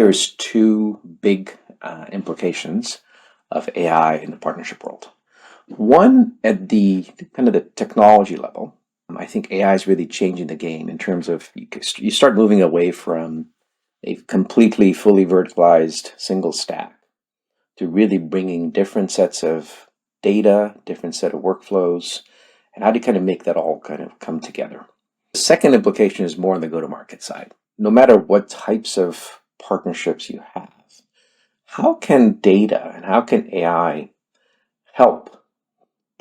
there's two big implications of AI in the partnership world. One, at the kind of the technology level, I think AI is really changing the game in terms of you start moving away from a completely fully verticalized single stack to really bringing different sets of data, different set of workflows, and how do you kind of make that all kind of come together. The second implication is more on the go-to-market side. No matter what types of partnerships you have, how can data and how can AI help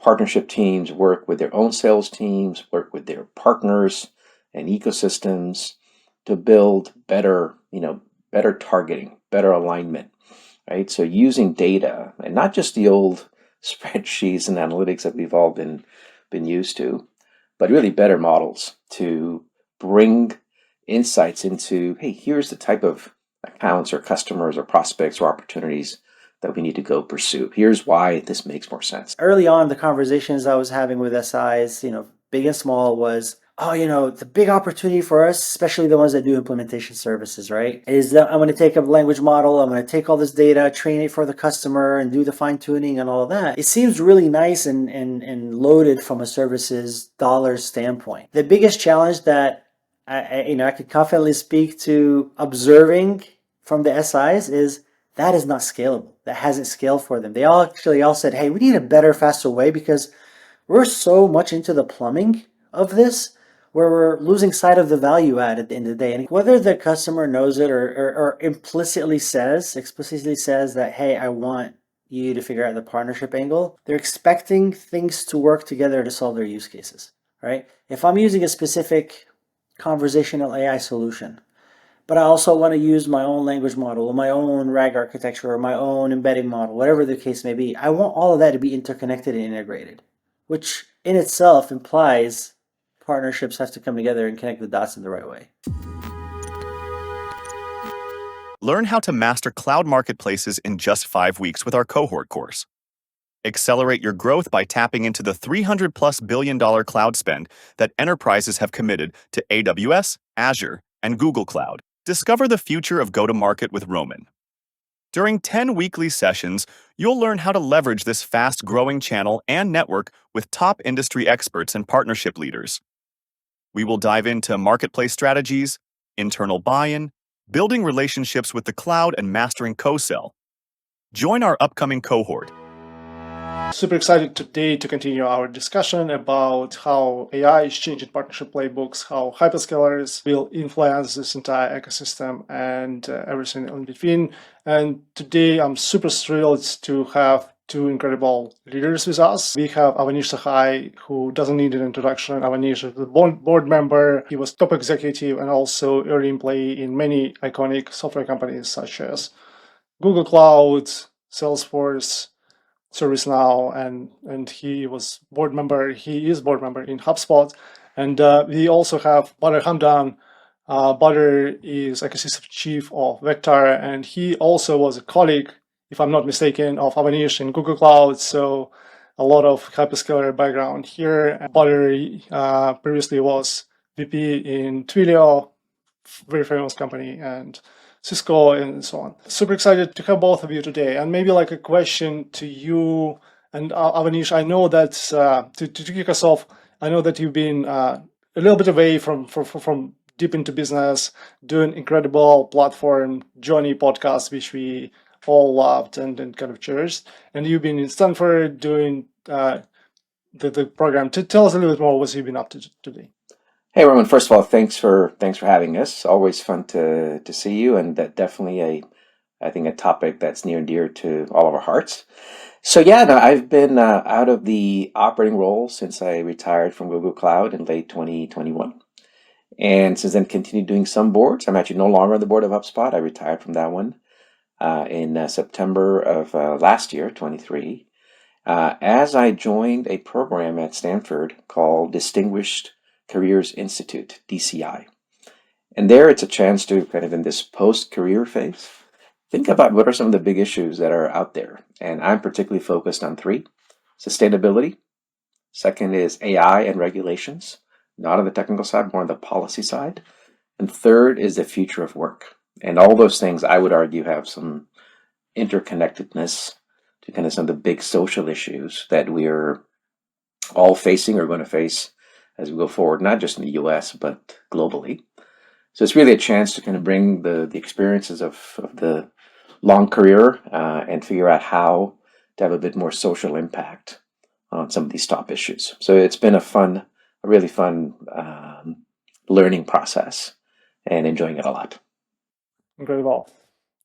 partnership teams work with their own sales teams, work with their partners and ecosystems to build better, better targeting, better alignment, right? So using data and not just the old spreadsheets and analytics that we've all been used to, but really better models to bring insights into, hey, here's the type of accounts or customers or prospects or opportunities that we need to go pursue. Here's why this makes more sense. Early on, the conversations I was having with SIs, big and small, was, the big opportunity for us, especially the ones that do implementation services, right, is that I'm going to take a language model, I'm going to take all this data, train it for the customer, and do the fine tuning and all of that. It seems really nice and loaded from a services dollars standpoint. The biggest challenge that I could confidently speak to observing from the SIs is that is not scalable. That hasn't scaled for them. They all said, hey, we need a better, faster way because we're so much into the plumbing of this where we're losing sight of the value add at the end of the day. And whether the customer knows it or explicitly says that, hey, I want you to figure out the partnership angle, they're expecting things to work together to solve their use cases, right? If I'm using a specific conversational AI solution, but I also want to use my own language model or my own RAG architecture or my own embedding model, whatever the case may be, I want all of that to be interconnected and integrated, which in itself implies partnerships have to come together and connect the dots in the right way. Learn how to master cloud marketplaces in just 5 weeks with our cohort course. Accelerate your growth by tapping into the $300+ billion cloud spend that enterprises have committed to AWS, Azure, and Google Cloud. Discover the future of go-to-market with Roman. During 10 weekly sessions, you'll learn how to leverage this fast-growing channel and network with top industry experts and partnership leaders. We will dive into marketplace strategies, internal buy-in, building relationships with the cloud, and mastering co-sell. Join our upcoming cohort. Super excited today to continue our discussion about how AI is changing partnership playbooks, how hyperscalers will influence this entire ecosystem and everything in between. And today I'm super thrilled to have two incredible leaders with us. We have Avanish Sahai, who doesn't need an introduction. Avanish is a board member. He was top executive and also early employee in many iconic software companies such as Google Cloud, Salesforce, ServiceNow, and he is board member in HubSpot. And we also have Bader Hamdan. Bader is ecosystem chief of Vectara, and he also was a colleague, if I'm not mistaken, of Avanish in Google Cloud. So a lot of hyperscaler background here. Bader previously was VP in Twilio, very famous company, and Cisco, and so on. Super excited to have both of you today. And maybe like a question to you and Avanish. I know that to kick us off, I know that you've been a little bit away from deep into business, doing incredible platform Johnny podcast, which we all loved and kind of cherished. And you've been in Stanford doing the program. Tell us a little bit more what you've been up to today. Hey Roman, first of all, thanks for having us. Always fun to see you, and that definitely I think a topic that's near and dear to all of our hearts. So yeah, no, I've been out of the operating role since I retired from Google Cloud in late 2021, and since then continued doing some boards. I'm actually no longer on the board of HubSpot. I retired from that one in September of last year, 23, as I joined a program at Stanford called Distinguished Careers Institute, DCI. And there it's a chance to kind of in this post-career phase, think about what are some of the big issues that are out there. And I'm particularly focused on three: sustainability. Second is AI and regulations, not on the technical side, more on the policy side. And third is the future of work. And all those things, I would argue, have some interconnectedness to kind of some of the big social issues that we're all facing or going to face as we go forward, not just in the US, but globally. So it's really a chance to kind of bring the experiences of the long career and figure out how to have a bit more social impact on some of these top issues. So it's been a really fun learning process and enjoying it a lot. Incredible.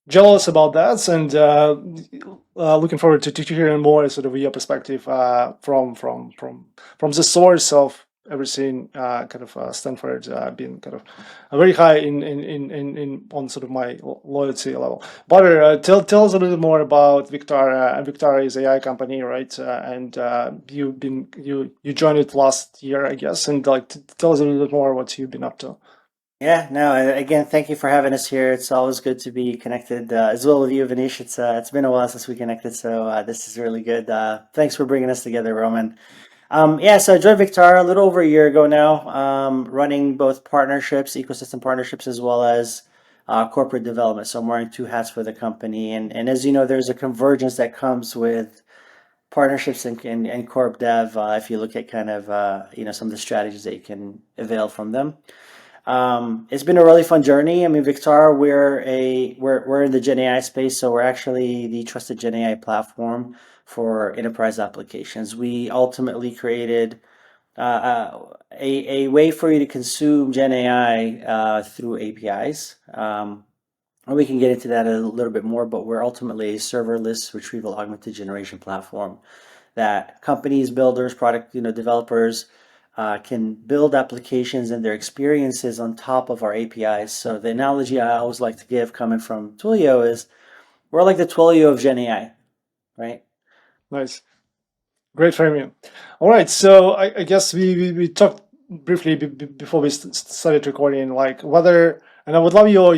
Jealous about that, and looking forward to hearing more sort of your perspective from the source of everything. Stanford being kind of very high in on sort of my loyalty level. Bader, tell us a little more about Vectara. And Vectara is AI company, right? And you joined it last year, I guess. And like, tell us a little bit more what you've been up to. Yeah, no, again, thank you for having us here. It's always good to be connected as well with you, Avanish. It's been a while since we connected, so this is really good. Thanks for bringing us together, Roman. Yeah, so I joined Vectara a little over a year ago now, running both partnerships, ecosystem partnerships, as well as corporate development. So I'm wearing two hats for the company. And as you know, there's a convergence that comes with partnerships and corp dev if you look at kind of some of the strategies that you can avail from them. It's been a really fun journey. I mean, Vectara, we're in the Gen AI space, so we're actually the trusted Gen AI platform for enterprise applications. We ultimately created a way for you to consume Gen AI through APIs. And we can get into that a little bit more, but we're ultimately a serverless retrieval augmented generation platform that companies, builders, product developers can build applications and their experiences on top of our APIs. So the analogy I always like to give coming from Twilio is we're like the Twilio of Gen AI, right? Nice. Great framing. All right, so I guess we talked briefly before we started recording, like whether, and I would love your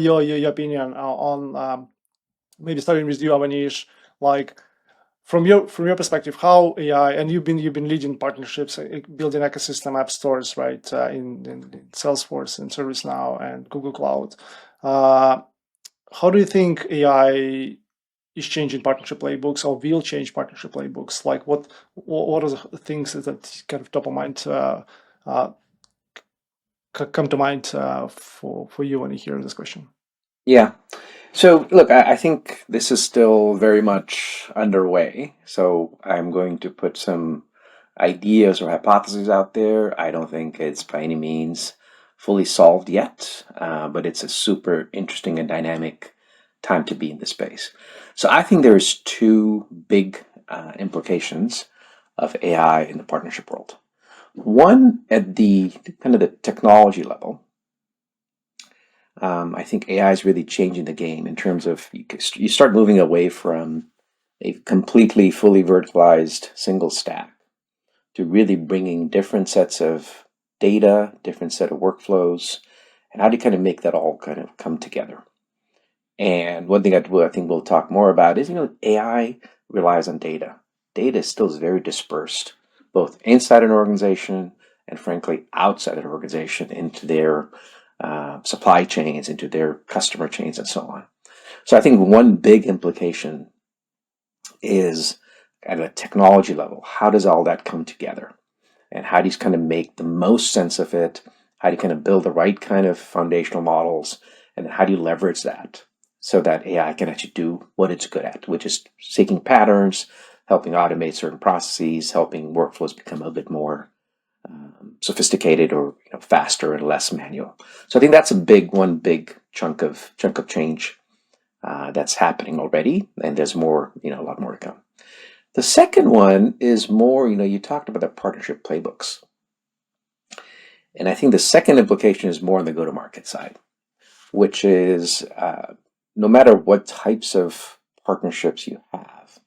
opinion on maybe starting with you, Avanish, like from your perspective, how AI, and you've been leading partnerships, building ecosystem app stores, right, in Salesforce and ServiceNow and Google Cloud. How do you think AI is changing partnership playbooks or will change partnership playbooks? Like what are the things that kind of top of mind come to mind for you when you hear this question? Yeah. So look, I think this is still very much underway. So I'm going to put some ideas or hypotheses out there. I don't think it's by any means fully solved yet, but it's a super interesting and dynamic time to be in the space. So I think there's two big implications of AI in the partnership world. One at the kind of the technology level. I think AI is really changing the game in terms of you start moving away from a completely fully verticalized single stack to really bringing different sets of data, different set of workflows, and how do you kind of make that all kind of come together? And one thing I think we'll talk more about is, AI relies on data. Data still is very dispersed, both inside an organization and frankly outside an organization into their supply chains, into their customer chains, and so on. So I think one big implication is at a technology level, how does all that come together? And how do you kind of make the most sense of it? How do you kind of build the right kind of foundational models? And how do you leverage that so that AI can actually do what it's good at, which is seeking patterns, helping automate certain processes, helping workflows become a bit more sophisticated or faster and less manual. So I think that's one big chunk of change that's happening already, and there's more, a lot more to come. The second one is more, you talked about the partnership playbooks, and I think the second implication is more on the go-to-market side, which is no matter what types of partnerships you have,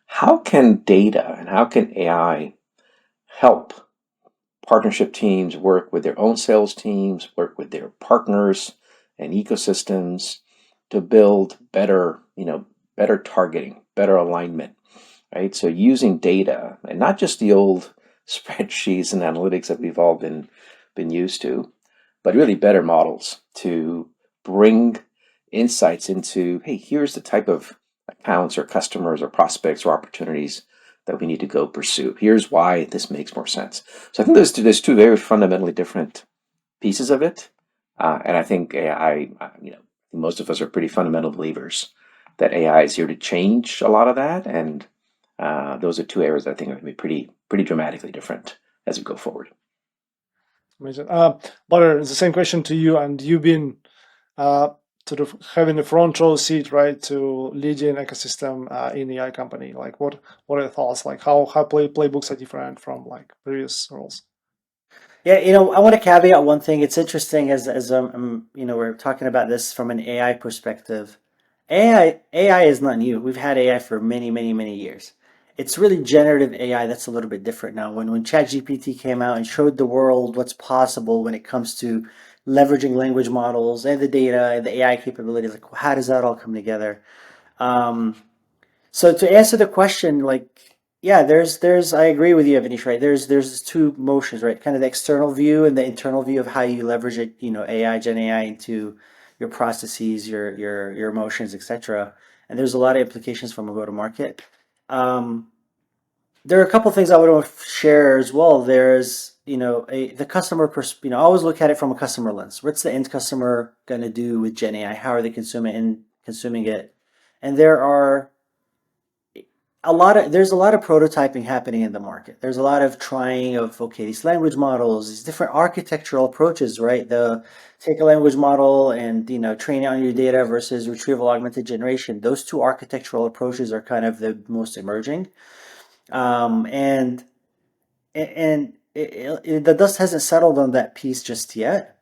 how can data and how can AI help partnership teams work with their own sales teams, work with their partners and ecosystems to build better targeting, better alignment, right? So using data and not just the old spreadsheets and analytics that we've all been used to, but really better models to bring insights into, hey, here's the type of accounts or customers or prospects or opportunities that we need to go pursue. Here's why this makes more sense. So I think there's two very fundamentally different pieces of it, and I think AI, most of us are pretty fundamental believers that AI is here to change a lot of that, and those are two areas that I think are going to be pretty dramatically different as we go forward. Amazing. Bader, it's the same question to you, and you've been sort of having a front row seat, right, to leading ecosystem in AI company. Like, what are your thoughts? Like, how playbooks are different from like previous roles? Yeah, I want to caveat one thing. It's interesting as we're talking about this from an AI perspective. AI is not new. We've had AI for many, many, many years. It's really generative AI that's a little bit different now. When ChatGPT came out and showed the world what's possible when it comes to leveraging language models and the data and the AI capabilities, like how does that all come together? So to answer the question, like, yeah, there's I agree with you, Avanish, right? There's two motions, right? Kind of the external view and the internal view of how you leverage it, AI, Gen AI into your processes, your emotions, etc. And there's a lot of implications from a go-to-market. There are a couple things I would want to share as well. There's, the customer, I always look at it from a customer lens. What's the end customer going to do with Gen AI? How are they consuming it? And there's a lot of prototyping happening in the market. There's a lot of trying of, okay, these language models, these different architectural approaches, right? Take a language model and, train it on your data versus retrieval augmented generation. Those two architectural approaches are kind of the most emerging. And the dust hasn't settled on that piece just yet.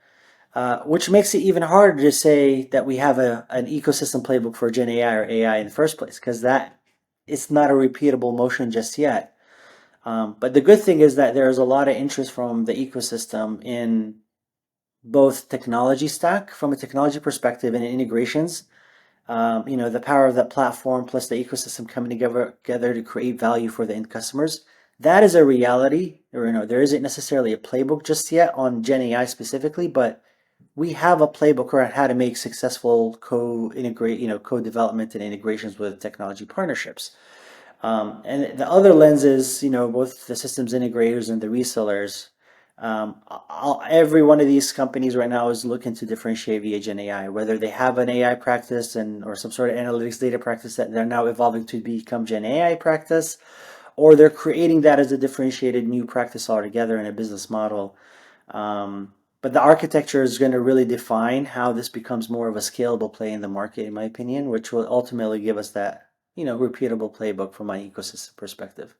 Which makes it even harder to say that we have an ecosystem playbook for Gen AI or AI in the first place, because it's not a repeatable motion just yet. But the good thing is that there's a lot of interest from the ecosystem in both technology stack from a technology perspective and integrations. The power of that platform plus the ecosystem coming together to create value for the end customers. That is a reality. There isn't necessarily a playbook just yet on Gen AI specifically, but we have a playbook around how to make successful co-development and integrations with technology partnerships. And the other lens is, both the systems integrators and the resellers. Every one of these companies right now is looking to differentiate via Gen AI, whether they have an AI practice or some sort of analytics data practice that they're now evolving to become Gen AI practice, or they're creating that as a differentiated new practice altogether in a business model. But the architecture is going to really define how this becomes more of a scalable play in the market, in my opinion, which will ultimately give us that, repeatable playbook from my ecosystem perspective.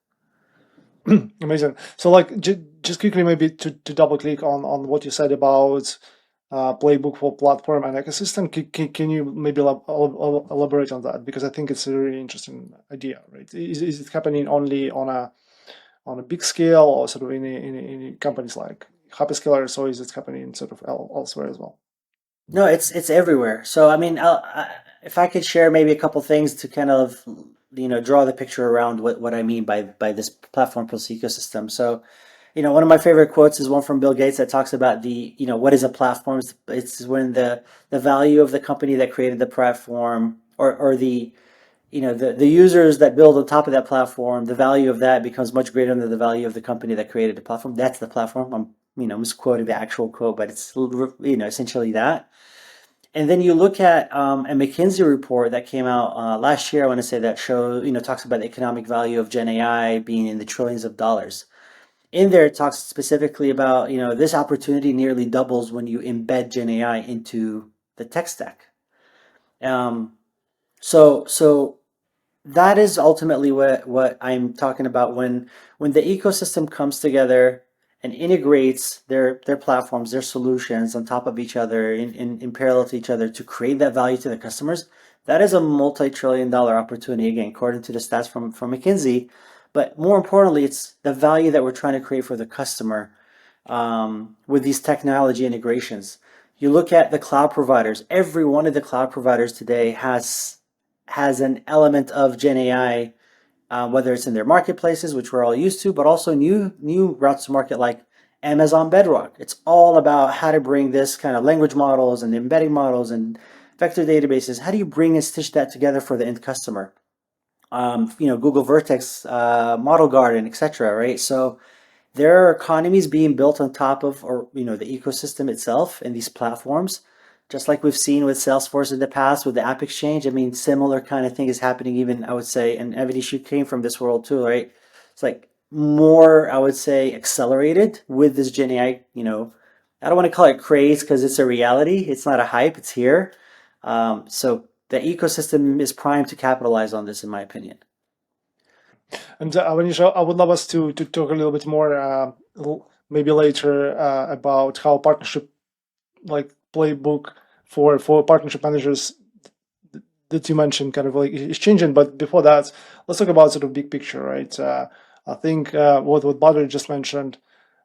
Amazing. So, like, just quickly, maybe to double click on what you said about playbook for platform and ecosystem. Can you maybe elaborate on that? Because I think it's a really interesting idea, right? Is it happening only on a big scale, or sort of in companies like hyperscalers, or is it happening sort of elsewhere as well? No, it's everywhere. So, I mean, if I could share maybe a couple things to kind of, draw the picture around what I mean by this platform plus ecosystem. So, one of my favorite quotes is one from Bill Gates that talks about what is a platform? It's when the value of the company that created the platform or the users that build on top of that platform, the value of that becomes much greater than the value of the company that created the platform. That's the platform. I'm misquoting the actual quote, but it's essentially that. And then you look at a McKinsey report that came out last year. I want to say that talks about the economic value of Gen AI being in the trillions of dollars. In there, it talks specifically about this opportunity nearly doubles when you embed Gen AI into the tech stack. So that is ultimately what I'm talking about when the ecosystem comes together and integrates their platforms, their solutions on top of each other in parallel to each other to create that value to the customers. That is a multi-trillion-dollar opportunity, again, according to the stats from McKinsey. But more importantly, it's the value that we're trying to create for the customer with these technology integrations. You look at the cloud providers. Every one of the cloud providers today has an element of Gen AI, whether it's in their marketplaces, which we're all used to, but also new routes to market like Amazon Bedrock. It's all about how to bring this kind of language models and embedding models and vector databases. How do you bring and stitch that together for the end customer? Google Vertex, Model Garden, etc. Right? So there are economies being built on top of, or the ecosystem itself and these platforms, just like we've seen with Salesforce in the past with the App Exchange. I mean, similar kind of thing is happening even, I would say, and Avanish, you came from this world too, right? It's like more, I would say, accelerated with this Gen AI, I don't want to call it craze because it's a reality. It's not a hype, it's here. So the ecosystem is primed to capitalize on this, in my opinion. And Avanish, I would love us to talk a little bit more, maybe later, about how partnership, like playbook for partnership managers that you mentioned, kind of like is changing. But before that, let's talk about sort of big picture, right? I think what Bader just mentioned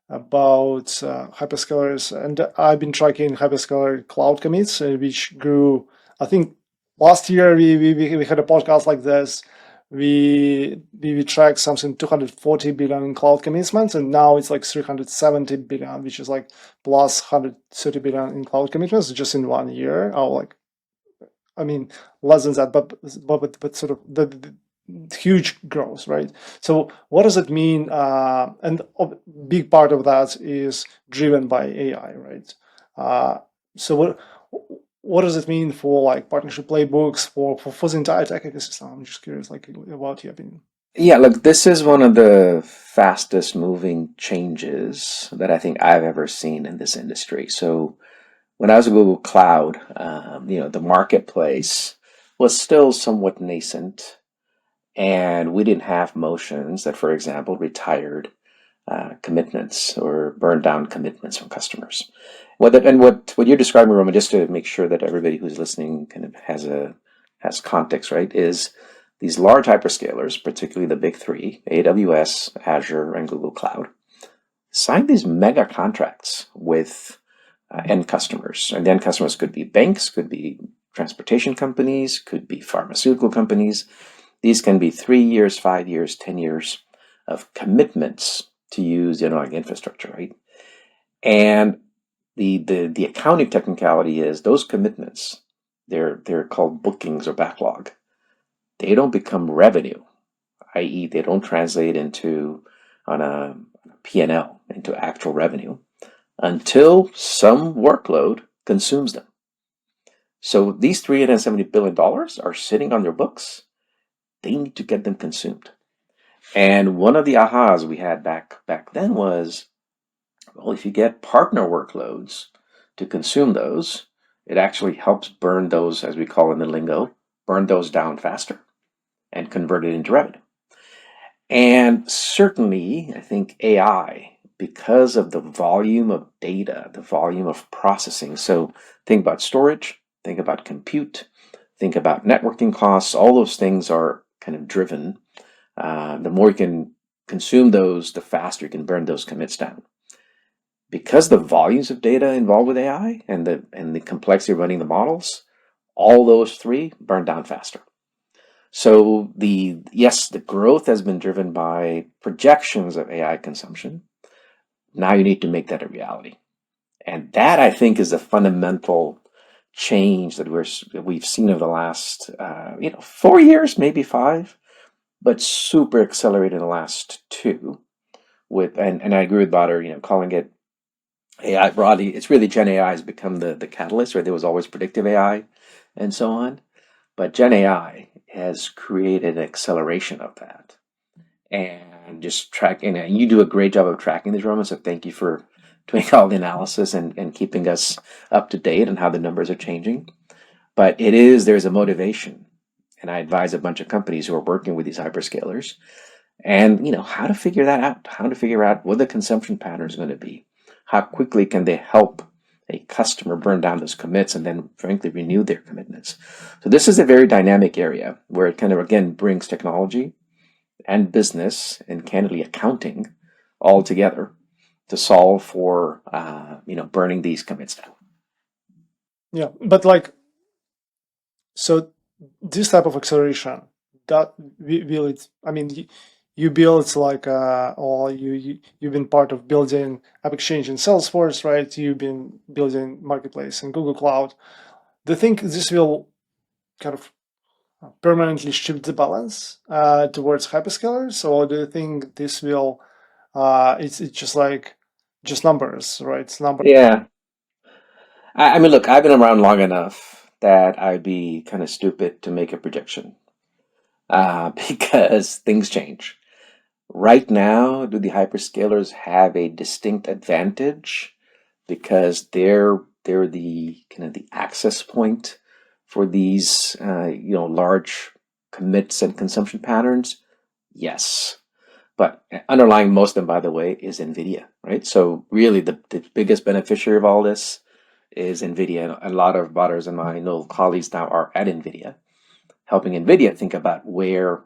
about hyperscalers, and I've been tracking hyperscaler cloud commits, which grew. I think last year we had a podcast like this. We tracked something 240 billion in cloud commitments, and now it's like 370 billion, which is like plus 130 billion in cloud commitments just in 1 year. I mean, less than that, but sort of the huge growth, right? So what does it mean? And a big part of that is driven by AI, right? So what does it mean for like partnership playbooks for the entire tech ecosystem? I'm just curious, like about your opinion. Yeah, look, this is one of the fastest moving changes that I think I've ever seen in this industry. So when I was at Google Cloud, the marketplace was still somewhat nascent, and we didn't have motions that, for example, retired commitments or burned down commitments from customers. What you're describing, Roman, just to make sure that everybody who's listening kind of has context, right? Is these large hyperscalers, particularly the big three, AWS, Azure, and Google Cloud, sign these mega contracts with end customers. And the end customers could be banks, could be transportation companies, could be pharmaceutical companies. These can be 3 years, 5 years, 10 years of commitments to use the underlying infrastructure, right? And the accounting technicality is those commitments, they're called bookings or backlog. They don't become revenue, i.e. they don't translate into on a P&L into actual revenue until some workload consumes them. So these $370 billion are sitting on their books. They need to get them consumed. And one of the ahas we had back then was, well, if you get partner workloads to consume those, it actually helps burn those, as we call in the lingo, burn those down faster and convert it into revenue. And certainly, I think AI, because of the volume of data, the volume of processing. So think about storage, think about compute, think about networking costs. All those things are kind of driven. The more you can consume those, the faster you can burn those commits down. Because the volumes of data involved with AI and the complexity of running the models, all those three burn down faster. So the growth has been driven by projections of AI consumption. Now you need to make that a reality. And that, I think, is a fundamental change that we've seen over the last 4 years, maybe 5, but super accelerated in the last 2. And I agree with Bader, calling it AI broadly. It's really Gen AI has become the catalyst, right? There was always predictive AI and so on. But Gen AI has created an acceleration of that. And just tracking, and you do a great job of tracking these, Roman, so thank you for doing all the analysis and keeping us up to date on how the numbers are changing. But there's a motivation. And I advise a bunch of companies who are working with these hyperscalers and how to figure that out, how to figure out what the consumption patterns are going to be. How quickly can they help a customer burn down those commits and then frankly renew their commitments? So this is a very dynamic area where it kind of again brings technology and business and candidly accounting all together to solve for burning these commits down. Yeah, but so this type of acceleration that will it. I mean, you build or you've been part of building App Exchange in Salesforce, right? You've been building Marketplace in Google Cloud. Do you think this will kind of permanently shift the balance towards hyperscalers, or do you think this will it's just like just numbers, right? It's numbers. Yeah. I mean, look, I've been around long enough that I'd be kind of stupid to make a projection because things change. Right now, do the hyperscalers have a distinct advantage because they're the kind of the access point for these large commits and consumption patterns? Yes. But underlying most of them, by the way, is NVIDIA, right? So really the biggest beneficiary of all this is NVIDIA. And a lot of Baders and my colleagues now are at NVIDIA, helping NVIDIA think about where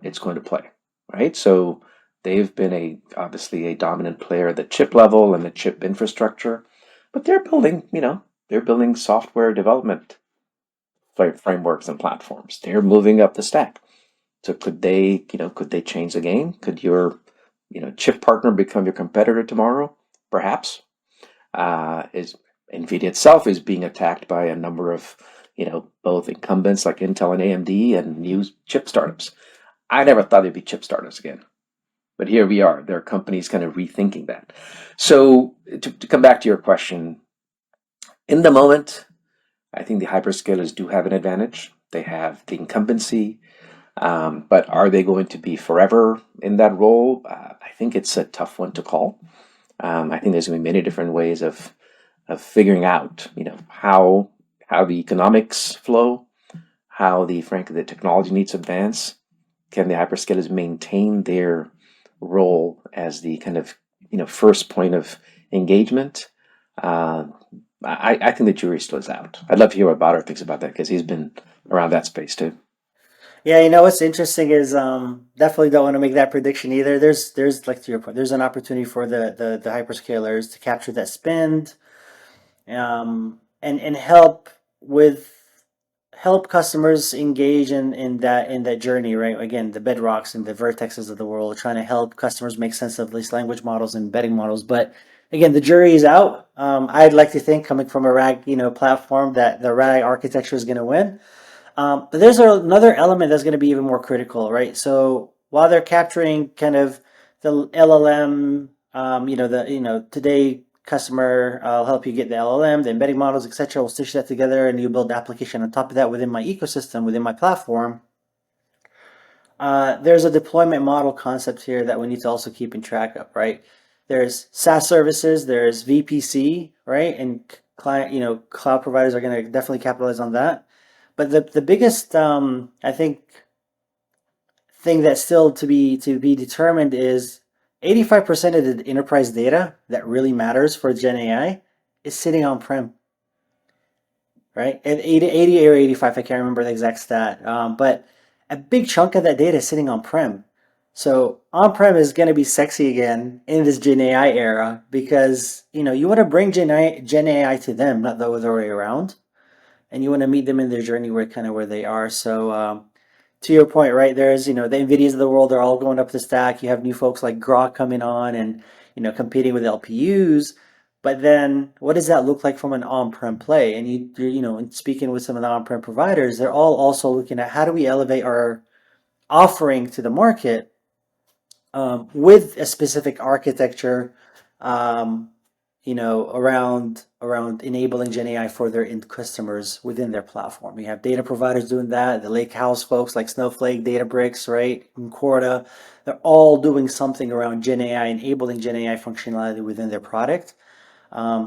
it's going to play, right? So they've been obviously a dominant player at the chip level and the chip infrastructure, but they're building software development frameworks and platforms. They're moving up the stack. So could they change the game? Could your, chip partner become your competitor tomorrow? Perhaps. Is NVIDIA itself is being attacked by a number of, both incumbents like Intel and AMD and new chip startups. I never thought there'd be chip startups again, but here we are. There are companies kind of rethinking that. So to come back to your question, in the moment, I think the hyperscalers do have an advantage. They have the incumbency, but are they going to be forever in that role? I think it's a tough one to call. I think there's going to be many different ways of figuring out, how the economics flow, how frankly the technology needs to advance. Can the hyperscalers maintain their role as the kind of first point of engagement? I think the jury still is out. I'd love to hear what Bader thinks about that because he's been around that space too. Yeah, what's interesting is definitely don't want to make that prediction either. There's like to your point, there's an opportunity for the hyperscalers to capture that spend, and help customers engage in that journey, right? Again, the Bedrocks and the Vertexes of the world, trying to help customers make sense of these language models and embedding models. But again, the jury is out. I'd like to think, coming from a RAG platform, that the RAG architecture is going to win. But there's another element that's going to be even more critical, right? So while they're capturing kind of the LLM, today customer, I'll help you get the LLM, the embedding models, etc. We'll stitch that together, and you build the application on top of that within my ecosystem, within my platform. There's a deployment model concept here that we need to also keep in track of, right? There's SaaS services, there's VPC, right? And cloud providers are going to definitely capitalize on that. But the biggest, I think, thing that's still to be determined is 85% of the enterprise data that really matters for Gen AI is sitting on prem, right? At 80 or 85, I can't remember the exact stat, but a big chunk of that data is sitting on prem. So on prem is going to be sexy again in this Gen AI era because you want to bring Gen AI to them, not the other way around, and you want to meet them in their journey where they are. So to your point, right? There's the Nvidias of the world are all going up the stack. You have new folks like Grok coming on and competing with LPUs. But then, what does that look like from an on-prem play? And and speaking with some of the on-prem providers, they're all also looking at how do we elevate our offering to the market, with a specific architecture, um, around enabling Gen AI for their end customers within their platform. We have data providers doing that, the lake house folks like Snowflake, Databricks, right, and Corda. They're all doing something around Gen AI, enabling Gen AI functionality within their product,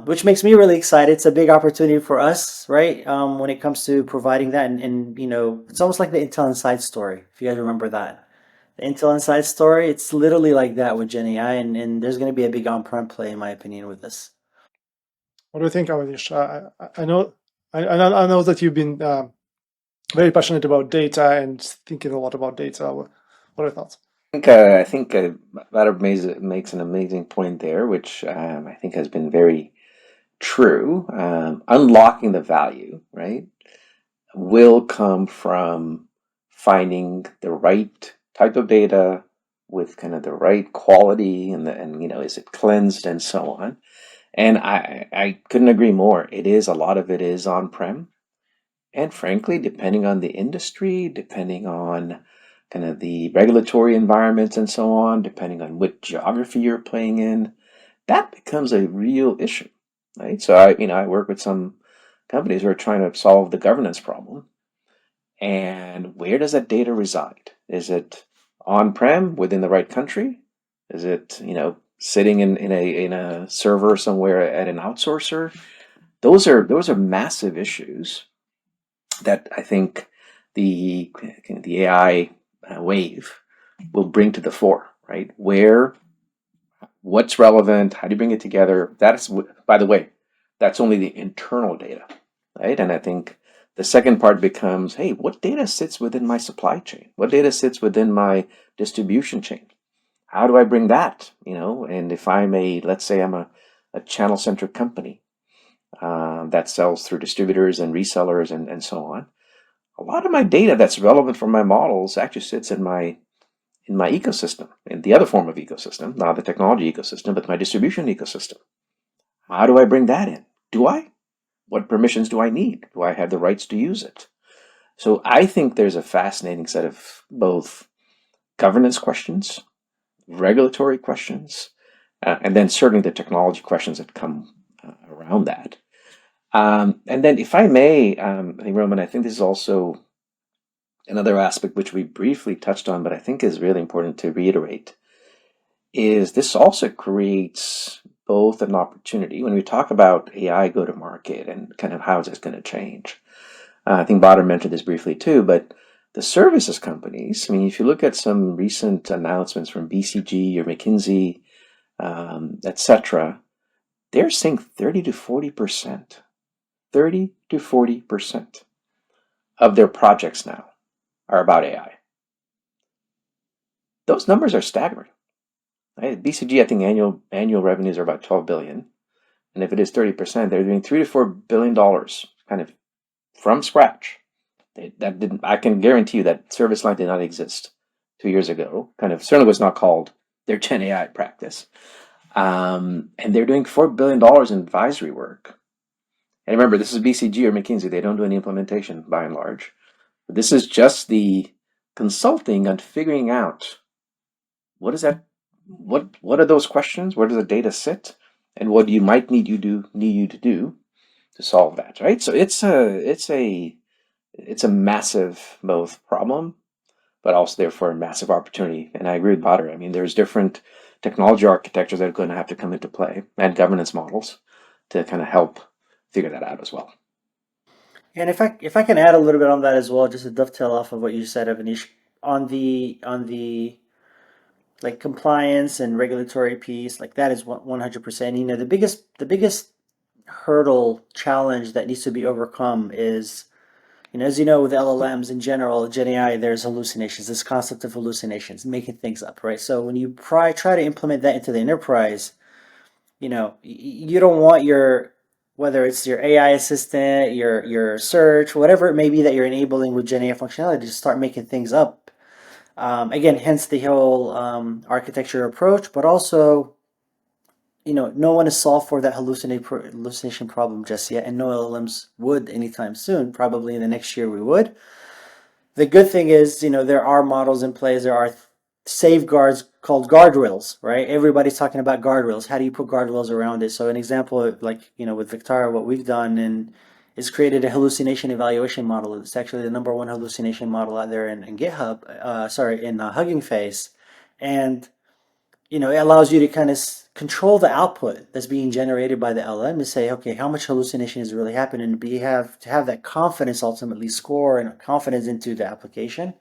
which makes me really excited. It's a big opportunity for us, right, when it comes to providing that. And it's almost like the Intel Inside story, if you guys remember that. The Intel Inside story, it's literally like that with Gen AI, and there's going to be a big on-prem play, in my opinion, with this. What do you think, Avanish? I know that you've been very passionate about data and thinking a lot about data. What are your thoughts? I think Bader makes an amazing point there, which I think has been very true. Unlocking the value, right, will come from finding the right type of data with kind of the right quality and is it cleansed and so on. And I couldn't agree more. A lot of it is on-prem. And frankly, depending on the industry, depending on kind of the regulatory environments and so on, depending on what geography you're playing in, that becomes a real issue, right? So I work with some companies who are trying to solve the governance problem. And where does that data reside? Is it on-prem within the right country? Is it, sitting in a server somewhere at an outsourcer? Those are massive issues that I think the AI wave will bring to the fore, right? What's relevant? How do you bring it together? That's, by the way, that's only the internal data, right? And I think the second part becomes, hey, what data sits within my supply chain? What data sits within my distribution chain? How do I bring that? And if let's say I'm a channel-centric company that sells through distributors and resellers and so on, a lot of my data that's relevant for my models actually sits in my ecosystem, in the other form of ecosystem, not the technology ecosystem, but my distribution ecosystem. How do I bring that in? Do I? What permissions do I need? Do I have the rights to use it? So I think there's a fascinating set of both governance questions, regulatory questions, and then certainly the technology questions that come around that. And then, if I may, I think, Roman, I think this is also another aspect which we briefly touched on, but I think is really important to reiterate, is this also creates both an opportunity when we talk about AI go to market and kind of how is this going to change. I think Bader mentioned this briefly too, but the services companies, I mean, if you look at some recent announcements from BCG or McKinsey, etc., they're saying 30 to 40%, 30 to 40% of their projects now are about AI. Those numbers are staggering. Right? BCG, I think annual revenues are about 12 billion, and if it is 30%, they're doing $3 to $4 billion kind of from scratch. I can guarantee you that ServiceNow did not exist 2 years ago. Kind of certainly was not called their Gen AI practice, and they're doing $4 billion in advisory work. And remember, this is BCG or McKinsey; they don't do any implementation by and large. But this is just the consulting on figuring out what is that. What are those questions? Where does the data sit, and what you might need you to do to solve that, right? So it's a massive both problem, but also therefore a massive opportunity. And I agree with Bader. I mean, there's different technology architectures that are going to have to come into play and governance models to kind of help figure that out as well. And if I can add a little bit on that as well, just to dovetail off of what you said, Avanish, on the like compliance and regulatory piece, like that is 100%. The biggest hurdle challenge that needs to be overcome is, as you know, with LLMs in general, Gen AI, there's hallucinations, this concept of hallucinations, making things up, right? So when you try to implement that into the enterprise, you don't want whether it's your AI assistant, your search, whatever it may be that you're enabling with Gen AI functionality, to start making things up. Again, hence the whole architecture approach, but also, no one has solved for that hallucination problem just yet, and no LLMs would anytime soon. Probably in the next year we would. The good thing is, there are models in place. There are safeguards called guardrails, right? Everybody's talking about guardrails. How do you put guardrails around it? So an example, like, with Vectara, what we've done is created a hallucination evaluation model. It's actually the number one hallucination model out there in GitHub, in Hugging Face. And it allows you to kind of control the output that's being generated by the LM and say, okay, how much hallucination is really happening, and to have that confidence ultimately score and confidence into the application.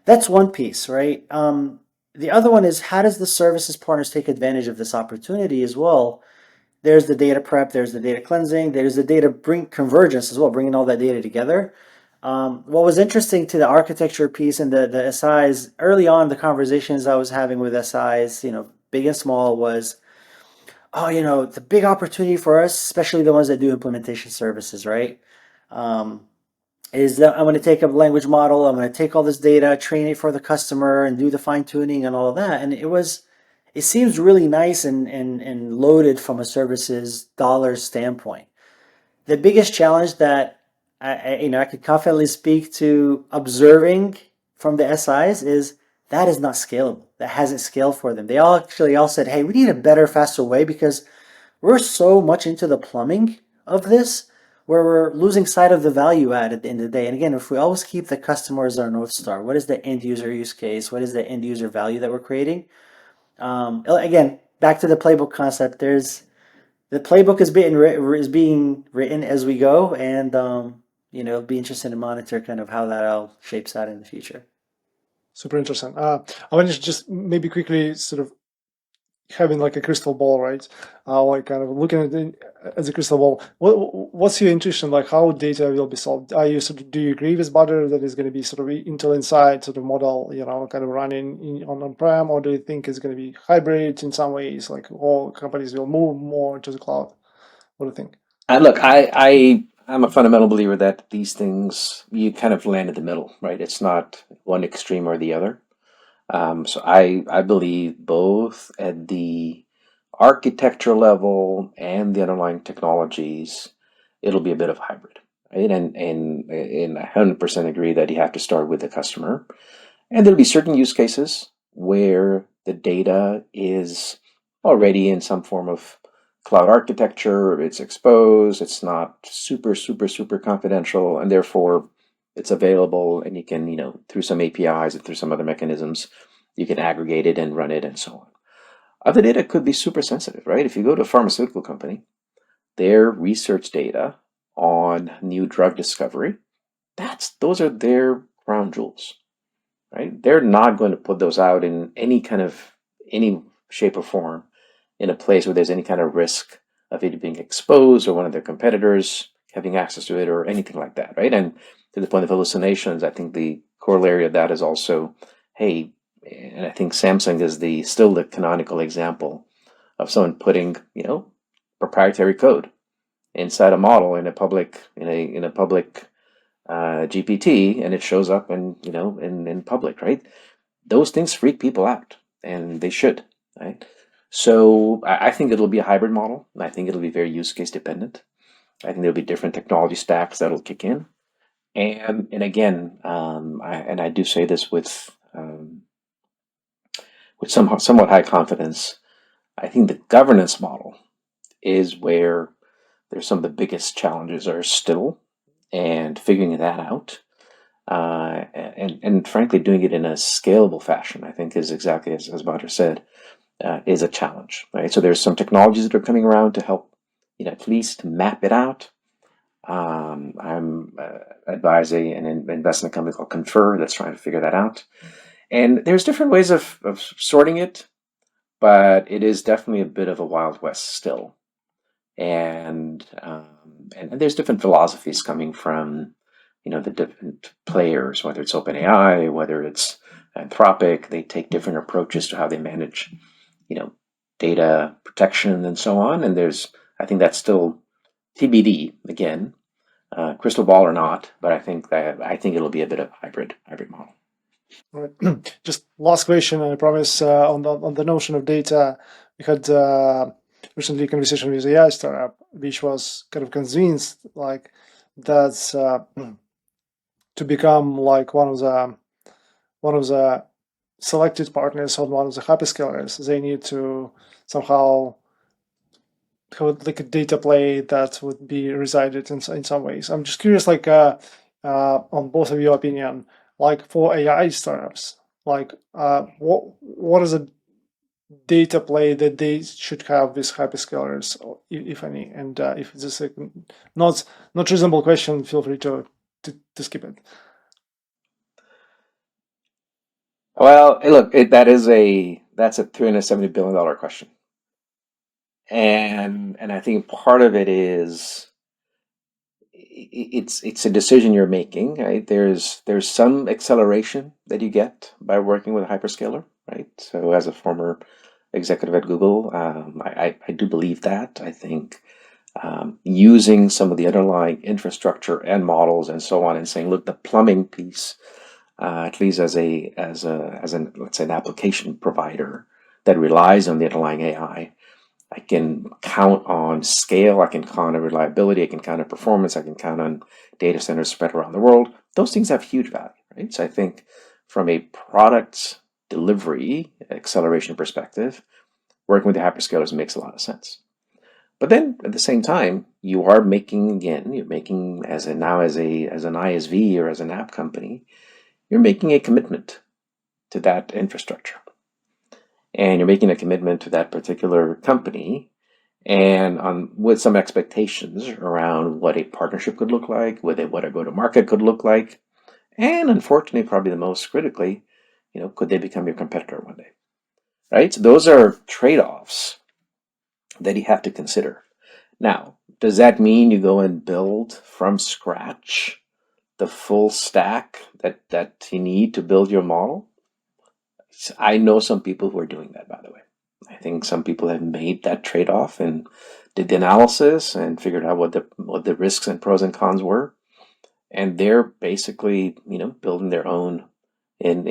That's one piece, right? The other one is, how does the services partners take advantage of this opportunity as well? There's the data prep, there's the data cleansing, there's the data convergence as well, bringing all that data together. What was interesting to the architecture piece and the SIs early on, the conversations I was having with SIs, big and small, was, the big opportunity for us, especially the ones that do implementation services, right? Is that I'm going to take a language model, I'm going to take all this data, train it for the customer, and do the fine tuning and all of that. And it seems really nice and loaded from a services dollars standpoint. The biggest challenge that I could confidently speak to observing from the SIs is that is not scalable. That hasn't scaled for them. They all said, hey, we need a better, faster way because we're so much into the plumbing of this where we're losing sight of the value add at the end of the day. And again, if we always keep the customer as our North Star, what is the end user use case? What is the end user value that we're creating? Again, back to the playbook concept, the playbook is being written as we go, and it'll be interesting to monitor kind of how that all shapes out in the future. Super interesting. I want to just maybe quickly sort of having like a crystal ball, right? Like kind of looking at as a crystal ball. What's your intuition? Like how data will be solved? Do you agree with Bader that it's going to be sort of Intel Inside sort of model, kind of running on-prem, or do you think it's going to be hybrid in some ways? Like all companies will move more to the cloud. What do you think? Look, I'm a fundamental believer that these things you kind of land in the middle, right? It's not one extreme or the other. So I believe both at the architecture level and the underlying technologies, it'll be a bit of hybrid, right? And I 100% agree that you have to start with the customer, and there'll be certain use cases where the data is already in some form of cloud architecture, it's exposed, it's not super confidential, and therefore it's available, and you can, through some APIs and through some other mechanisms, you can aggregate it and run it and so on. Other data could be super sensitive, right? If you go to a pharmaceutical company, their research data on new drug discovery, those are their crown jewels, right? They're not going to put those out in any shape or form in a place where there's any kind of risk of it being exposed or one of their competitors having access to it or anything like that, right? And to the point of hallucinations, I think the corollary of that is also, hey, and I think Samsung is still the canonical example of someone putting, proprietary code inside a model in a public GPT, and it shows up in public, right? Those things freak people out, and they should, right? So I think it'll be a hybrid model. I think it'll be very use case dependent. I think there'll be different technology stacks that'll kick in, and again, I do say this with somewhat high confidence. I think the governance model is where there's some of the biggest challenges are still, and figuring that out, and frankly, doing it in a scalable fashion, I think is exactly as Bader said, is a challenge, right? So there's some technologies that are coming around to help, at least map it out. I'm advising and invest in a company called Confer that's trying to figure that out. And there's different ways of sorting it, but it is definitely a bit of a Wild West still. And there's different philosophies coming from, the different players, whether it's OpenAI, whether it's Anthropic. They take different approaches to how they manage, data protection and so on. And I think that's still TBD again, crystal ball or not. But I think it'll be a bit of a hybrid model. Right. Just last question, I promise, on the notion of data. We had recently a conversation with AI startup, which was kind of convinced like that's to become like one of the selected partners on one of the hyperscalers. They need to somehow have like a data play that would be resided in some ways. I'm just curious, like on both of your opinion, like for AI startups, like what is a data play that they should have with hyperscalers, if any? And if this is a not reasonable question, feel free to skip it. Well, hey, look, that's a $370 billion question, and I think part of it is it's a decision you're making, right? There's some acceleration that you get by working with a hyperscaler, right? So as a former executive at Google, I do believe that. I think using some of the underlying infrastructure and models and so on, and saying, look, the plumbing piece, at least as an let's say an application provider that relies on the underlying AI, I can count on scale, I can count on reliability, I can count on performance, I can count on data centers spread around the world. Those things have huge value, right? So I think from a product delivery acceleration perspective, working with the hyperscalers makes a lot of sense. But then at the same time, you are making, again, you're making as an ISV or as an app company, you're making a commitment to that infrastructure. And you're making a commitment to that particular company and with some expectations around what a partnership could look like, what a go-to-market could look like, and unfortunately, probably the most critically, could they become your competitor one day, right? So those are trade-offs that you have to consider. Now, does that mean you go and build from scratch the full stack that you need to build your model? I know some people who are doing that, by the way. I think some people have made that trade-off and did the analysis and figured out what the risks and pros and cons were, and they're basically building their own in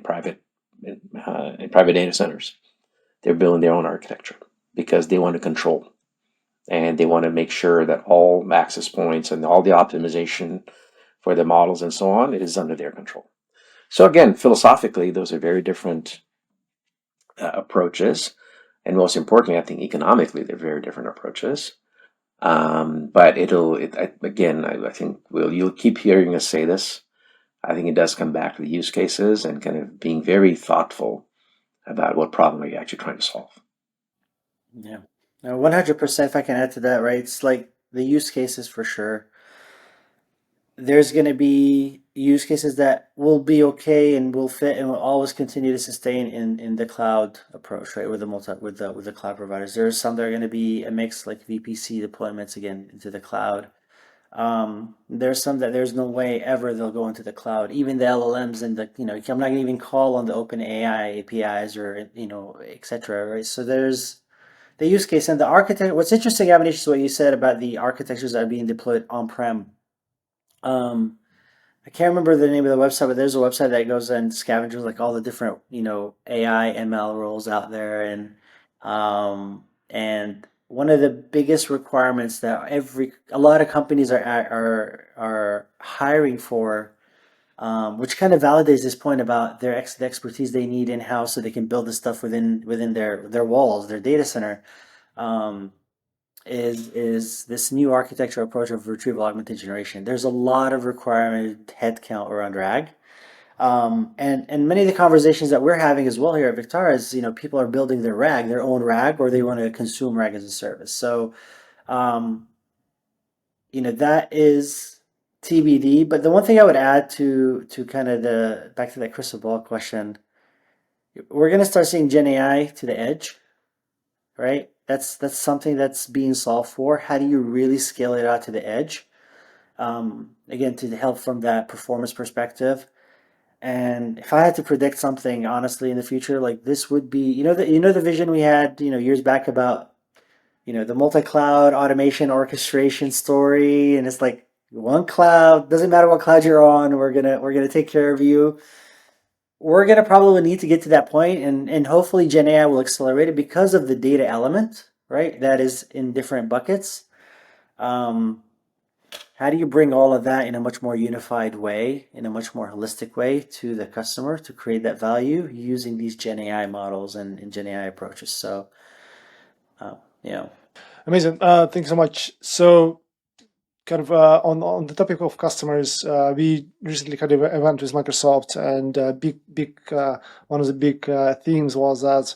private data centers. They're building their own architecture because they want to control and they want to make sure that all access points and all the optimization for the models and so on is under their control. So again, philosophically, those are very different approaches, and most importantly, I think economically, they're very different approaches. But I think you'll keep hearing us say this. I think it does come back to the use cases and kind of being very thoughtful about what problem are you actually trying to solve. Yeah. Now, 100%, if I can add to that, right? It's like the use cases for sure. There's going to be use cases that will be okay and will fit and will always continue to sustain in the cloud approach, right? With the cloud providers. There's some that are going to be a mix, like VPC deployments again into the cloud. There's some that there's no way ever they'll go into the cloud. Even the LLMs and I'm not going to even call on the open AI APIs or etc. Right? So there's the use case and the architect. What's interesting, Avanish, is what you said about the architectures that are being deployed on-prem. I can't remember the name of the website, but there's a website that goes and scavenges like all the different, AI ML roles out there, and one of the biggest requirements that a lot of companies are hiring for, which kind of validates this point about the expertise they need in house so they can build this stuff within their walls, their data center. Um, is this new architecture approach of retrieval augmented generation. There's a lot of requirement headcount around RAG. And many of the conversations that we're having as well here at Vectara is, people are building their own RAG, or they want to consume RAG as a service. So, that is TBD. But the one thing I would add to kind of back to that crystal ball question, we're going to start seeing Gen AI to the edge, right? That's something that's being solved for. How do you really scale it out to the edge? Again, to help from that performance perspective. And if I had to predict something honestly in the future, like this would be, the vision we had, years back about, the multi-cloud automation orchestration story, and it's like one cloud, doesn't matter what cloud you're on, we're gonna take care of you. We're gonna probably need to get to that point, and hopefully Gen AI will accelerate it because of the data element, right? That is in different buckets. How do you bring all of that in a much more unified way, in a much more holistic way to the customer to create that value using these Gen AI models and Gen AI approaches? So, Amazing. Thanks so much. So, kind of on the topic of customers, we recently had an event with Microsoft, and one of the big themes was that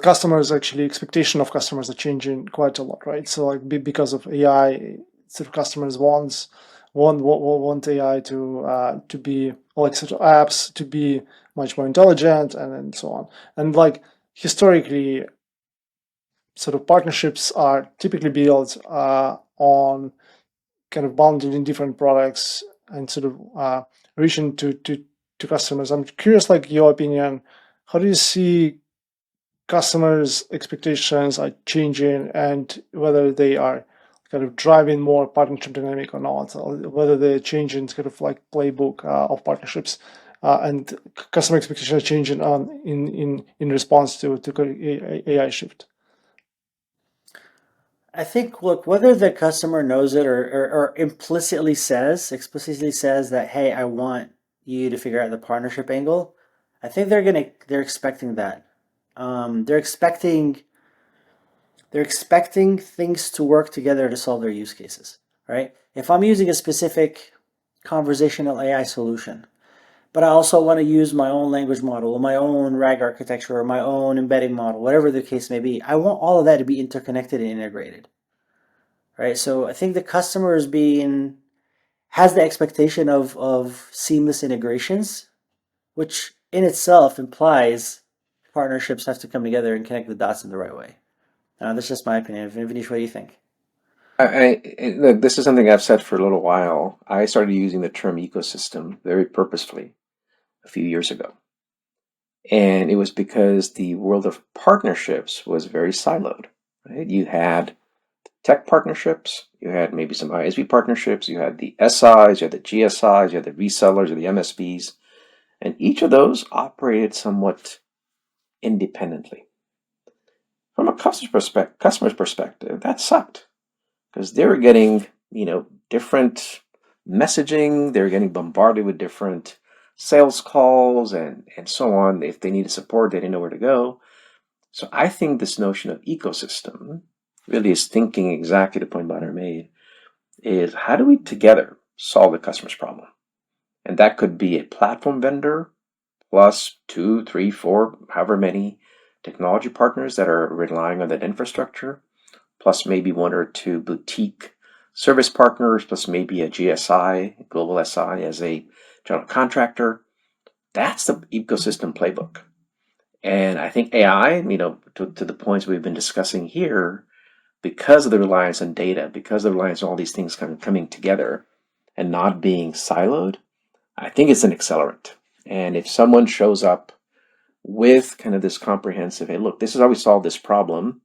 customers actually expectation of customers are changing quite a lot, right? So like because of AI, sort of customers want AI to be, like sort of apps to be much more intelligent and so on. And like historically, sort of partnerships are typically built on kind of bundling different products and sort of reaching to customers. I'm curious, like your opinion, how do you see customers' expectations are changing and whether they are kind of driving more partnership dynamic or not, or whether they're changing kind of like playbook of partnerships and customer expectations are changing in response to AI shift? I think, look, whether the customer knows it or explicitly says that, hey, I want you to figure out the partnership angle, I think they're expecting that. They're expecting things to work together to solve their use cases, right? If I'm using a specific conversational AI solution, but I also want to use my own language model or my own RAG architecture or my own embedding model, whatever the case may be, I want all of that to be interconnected and integrated, right? So I think the customer has the expectation of seamless integrations, which in itself implies partnerships have to come together and connect the dots in the right way. That's just my opinion. Avanish, what do you think? Look, this is something I've said for a little while. I started using the term ecosystem very purposefully a few years ago. And it was because the world of partnerships was very siloed, right? You had tech partnerships, you had maybe some ISV partnerships, you had the SIs, you had the GSIs, you had the resellers or the MSPs, and each of those operated somewhat independently. From a customer's perspective, that sucked because they were getting, different messaging, they were getting bombarded with different sales calls and so on. If they needed support, they didn't know where to go. So I think this notion of ecosystem really is thinking exactly the point Bader made, is how do we together solve the customer's problem? And that could be a platform vendor plus 2, 3, 4, however many technology partners that are relying on that infrastructure, plus maybe 1 or 2 boutique service partners, plus maybe a GSI, global SI as a general contractor. That's the ecosystem playbook. And I think AI, to the points we've been discussing here, because of the reliance on data, because of the reliance on all these things kind of coming together and not being siloed, I think it's an accelerant. And if someone shows up with kind of this comprehensive, hey, look, this is how we solve this problem,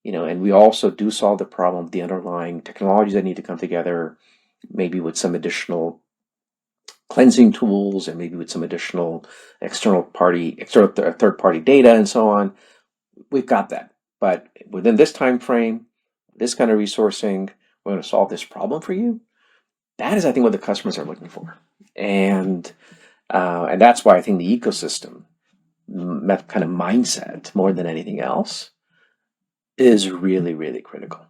and we also do solve the problem of the underlying technologies that need to come together, maybe with some additional cleansing tools and maybe with some additional third party data and so on. We've got that. But within this time frame, this kind of resourcing, we're going to solve this problem for you. That is, I think, what the customers are looking for. And that's why I think the ecosystem kind of mindset, more than anything else, is really, really critical.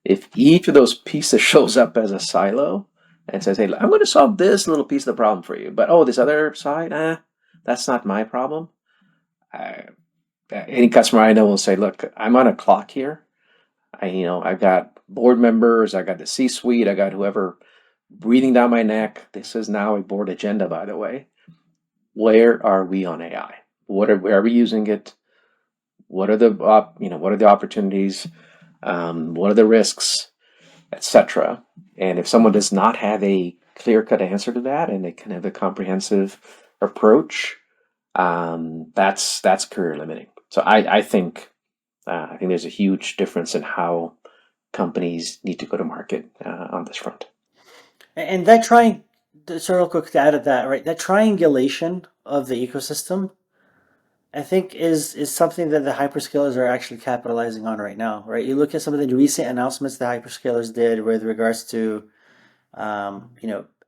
If each of those pieces shows up as a silo and says, hey, I'm going to solve this little piece of the problem for you, but this other side, that's not my problem. Any customer I know will say, look, I'm on a clock here. I've got board members, I got the C-suite, I got whoever breathing down my neck. This is now a board agenda, by the way. Where are we on AI? Where are we using it? What are the what are the opportunities? What are the risks, etc. And if someone does not have a clear-cut answer to that, and they can have a comprehensive approach, that's career limiting. So I think there's a huge difference in how companies need to go to market on this front. And so real quick to add to that, right? That triangulation of the ecosystem, I think is something that the hyperscalers are actually capitalizing on right now, right? You look at some of the recent announcements the hyperscalers did with regards to,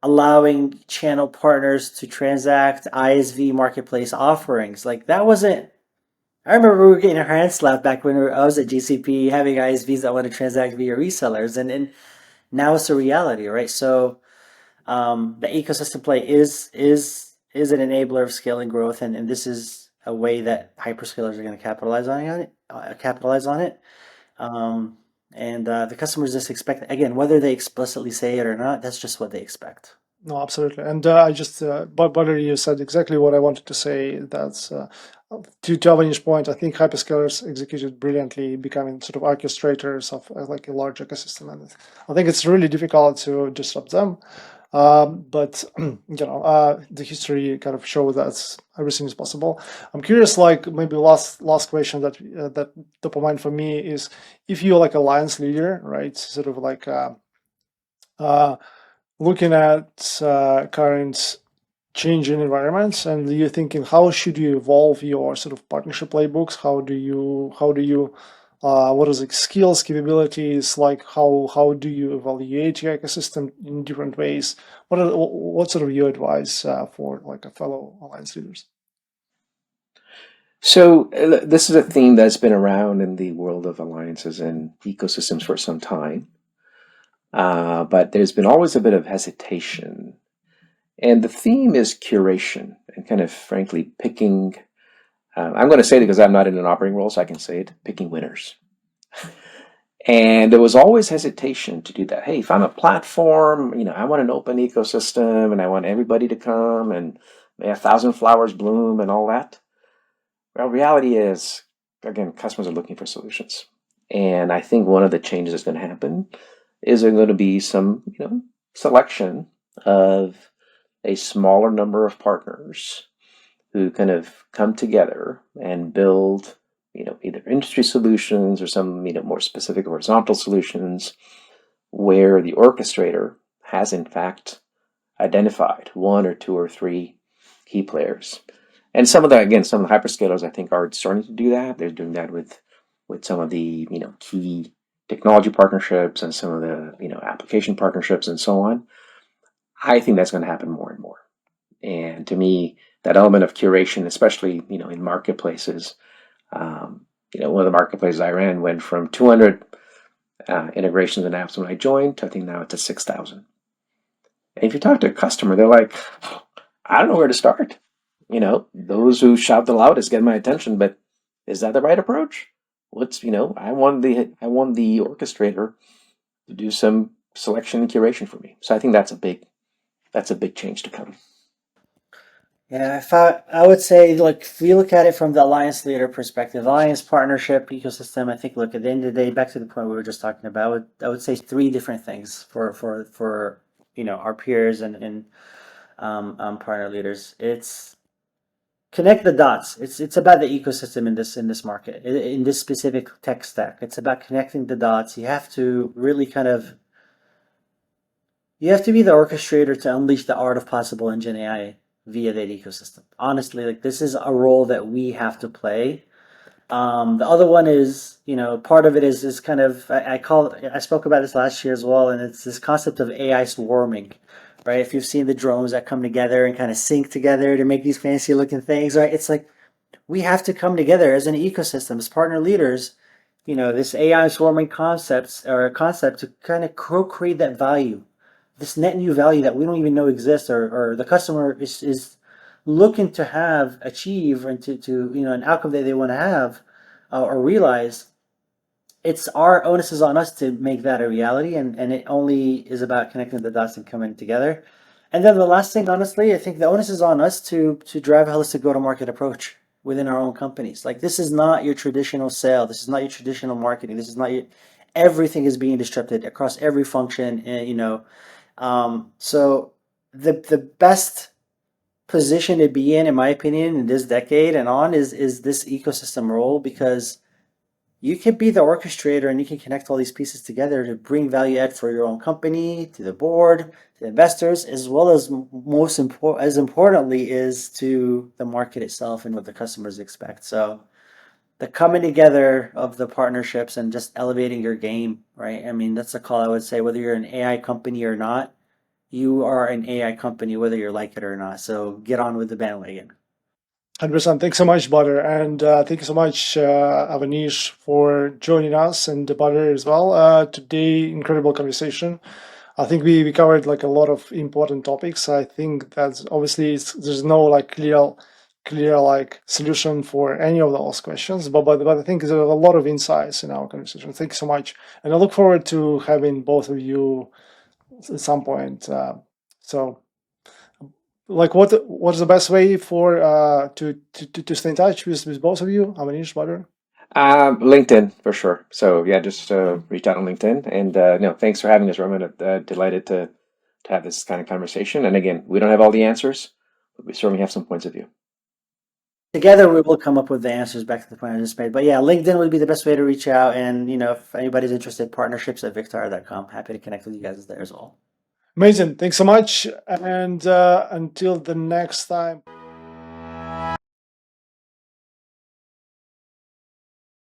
allowing channel partners to transact ISV marketplace offerings. Like that wasn't. I remember we were getting our hands slapped back when I was at GCP, having ISVs that want to transact via resellers, and now it's a reality, right? So the ecosystem play is an enabler of scaling growth, and this is a way that hyperscalers are going to capitalize on it. And the customers just expect, again, whether they explicitly say it or not, that's just what they expect. No, absolutely. And I just, Bader, you said exactly what I wanted to say. That's to Avanish's point. I think hyperscalers executed brilliantly, becoming sort of orchestrators of like a large ecosystem, and I think it's really difficult to disrupt them. But the history kind of shows that everything is possible. I'm curious, like maybe last question that top of mind for me is, if you're like alliance leader, right? Sort of like looking at current changing environments, and you're thinking, how should you evolve your sort of partnership playbooks? What is the skills, capabilities, like how do you evaluate your ecosystem in different ways? What sort of your advice for like a fellow alliance leaders? So this is a theme that's been around in the world of alliances and ecosystems for some time, but there's been always a bit of hesitation. And the theme is curation and kind of frankly picking. I'm going to say it because I'm not in an operating role, so I can say it, picking winners. And there was always hesitation to do that. Hey, if I'm a platform, I want an open ecosystem and I want everybody to come and may 1,000 flowers bloom and all that. Well, reality is, again, customers are looking for solutions. And I think one of the changes that's going to happen is there going to be some, selection of a smaller number of partners who kind of come together and build, either industry solutions or some, more specific horizontal solutions where the orchestrator has in fact identified one or two or three key players. And some of the hyperscalers I think are starting to do that. They're doing that with some of the, key technology partnerships and some of the, application partnerships and so on. I think that's going to happen more and more. And to me, that element of curation, especially, in marketplaces, one of the marketplaces I ran went from 200 integrations and apps when I joined to I think now it's 6,000. And if you talk to a customer, they're like, I don't know where to start. Those who shout the loudest get my attention, but is that the right approach? I want the orchestrator to do some selection and curation for me. So I think that's a big change to come. Yeah, if I would say, look, if we look at it from the alliance leader perspective, alliance partnership ecosystem, I think, look, at the end of the day, back to the point we were just talking about, I would say three different things for our peers and partner leaders. It's connect the dots. It's about the ecosystem in this market, in this specific tech stack. It's about connecting the dots. You have to really you have to be the orchestrator to unleash the art of possible in Gen AI via that ecosystem. Honestly, like this is a role that we have to play. The other one is, part of it is kind of I spoke about this last year as well, and it's this concept of AI swarming, right? If you've seen the drones that come together and kind of sync together to make these fancy looking things, right? It's like we have to come together as an ecosystem, as partner leaders. This AI swarming concept to kind of co-create that value, this net new value that we don't even know exists, or the customer is looking to achieve, and to an outcome that they want to have or realize. It's our onus is on us to make that a reality, and it only is about connecting the dots and coming together. And then the last thing, honestly, I think the onus is on us to drive a holistic go-to-market approach within our own companies. Like this is not your traditional sale. This is not your traditional marketing. This is not your. Everything is being disrupted across every function, and so the best position to be in my opinion, in this decade and on is this ecosystem role, because you can be the orchestrator and you can connect all these pieces together to bring value add for your own company, to the board, to investors, as well as as importantly is to the market itself and what the customers expect. So the coming together of the partnerships and just elevating your game, right? I mean, that's a call I would say, whether you're an AI company or not, you are an AI company, whether you like it or not. So get on with the bandwagon. 100%. Thanks so much, Bader. And thank you so much, Avanish, for joining us, and Bader as well. Today, incredible conversation. I think we covered like a lot of important topics. I think that obviously there's no like clear like solution for any of those questions, but I think there's a lot of insights in our conversation. Thank you so much, and I look forward to having both of you at some point. So, like, what's the best way for to stay in touch with both of you, Avanish, Bader? LinkedIn for sure. So yeah, just reach out on LinkedIn. And no, thanks for having us, Roman. Delighted to have this kind of conversation. And again, we don't have all the answers, but we certainly have some points of view. Together, we will come up with the answers back to the point I just made. But yeah, LinkedIn would be the best way to reach out. And if anybody's interested, partnerships at Vectara.com. Happy to connect with you guys there as well. Amazing. Thanks so much. And until the next time.